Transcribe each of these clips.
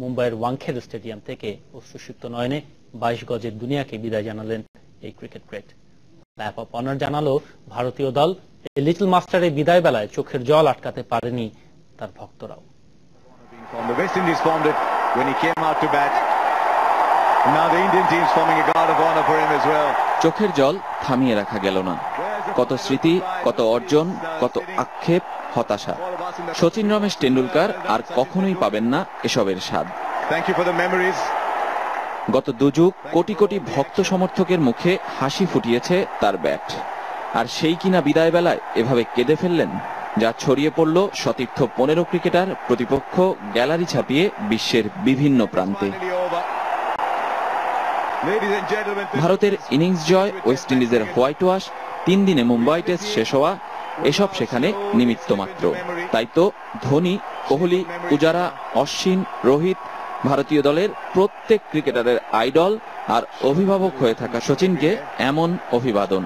মুম্বাইয়ের ওয়াংখেড়ে স্টেডিয়াম থেকে অশ্রুসিক্ত নয়নে 22 গজের দুনিয়াকে বিদায় জানালেন এই cricket great. Lap of honour জানালো ভারতীয় দল লিটল মাস্টারের বিদায় বেলায় চোখের জল আটকাতে পারেনি তার ভক্তরাও। চোখের জল থামিয়ে রাখা গেল না। কত স্মৃতি, কত অর্জন, কত আক্ষেপ, হতাশা। শচীন রমেশ টেন্ডুলকার আর কখনোই পাবেন না এসবের স্বাদ। গত দুযুগ কোটি কোটি ভক্ত সমর্থকের মুখে হাসি ফুটিয়েছে তার ব্যাট, আর সেই কিনা বিদায় বেলায় এভাবে কেঁদে ফেললেন, যা ছড়িয়ে পড়ল সতীর্থ 15 ক্রিকেটার প্রতিপক্ষ গ্যালারি ছাপিয়ে বিশ্বের বিভিন্ন প্রান্তে। ভারতের ইনিংস জয়, ওয়েস্ট ইন্ডিজের হোয়াইট ওয়াশ, 3 দিনে মুম্বাই টেস্ট শেষ হওয়া, এসব সেখানে নিমিত্ত মাত্র। তাই তো ধোনি, কোহলি, পূজারা, অশ্বিন, রোহিত, ভারতীয় দলের প্রত্যেক ক্রিকেটারের আইডল আর অভিভাবক হয়ে থাকা শচীনকে এমন অভিবাদন।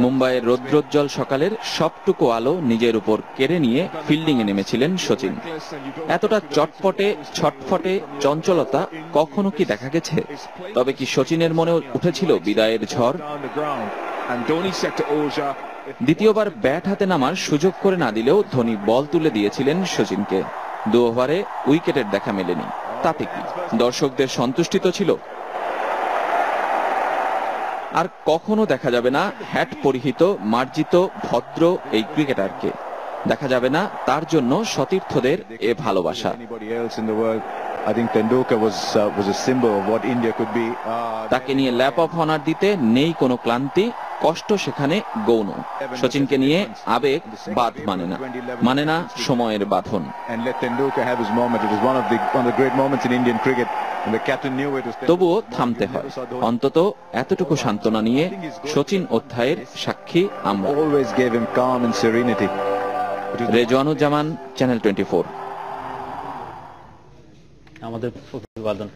মুম্বাইয়ের রৌদ্রোজ্জ্বল সকালের সবটুকু আলো নিজের উপর কেড়ে নিয়ে ফিল্ডিং এ নেমেছিলেন শচীন। এতটা চটপটে, ছটফটে চঞ্চলতা কখনো কি দেখা গেছে? তবে কি শচীনের মনে উঠেছিল বিদায়ের ঝড়? দ্বিতীয়বার ব্যাট হাতে নামার সুযোগ করে না দিলেও ধোনি বল তুলে দিয়েছিলেন শচীনকে। 2 ওভারে উইকেটের দেখা মেলেনি, তাতে কি দর্শকদের সন্তুষ্টি তো ছিল। আর কখনো দেখা যাবে না হ্যাট পরিহিত, মার্জিত, ভদ্র এই ক্রিকেটারকে। দেখা যাবে না তার জন্য সতীর্থদের এ ভালোবাসা। তাকে নিয়ে ল্যাপ অফ অনার দিতে নেই কোনো ক্লান্তি, কষ্ট সেখানে গৌণ। শচীনকে নিয়ে আবেগ বাদ মানে না সময়ের বাঁধন। তবুও থামতে হয়, অন্তত এতটুকু সান্ত্বনা নিয়ে শচীন অধ্যায়ের সাক্ষী আমরা। রেজওয়ানুজ্জামান, চ্যানেল 24। আমাদের অভিবাদন।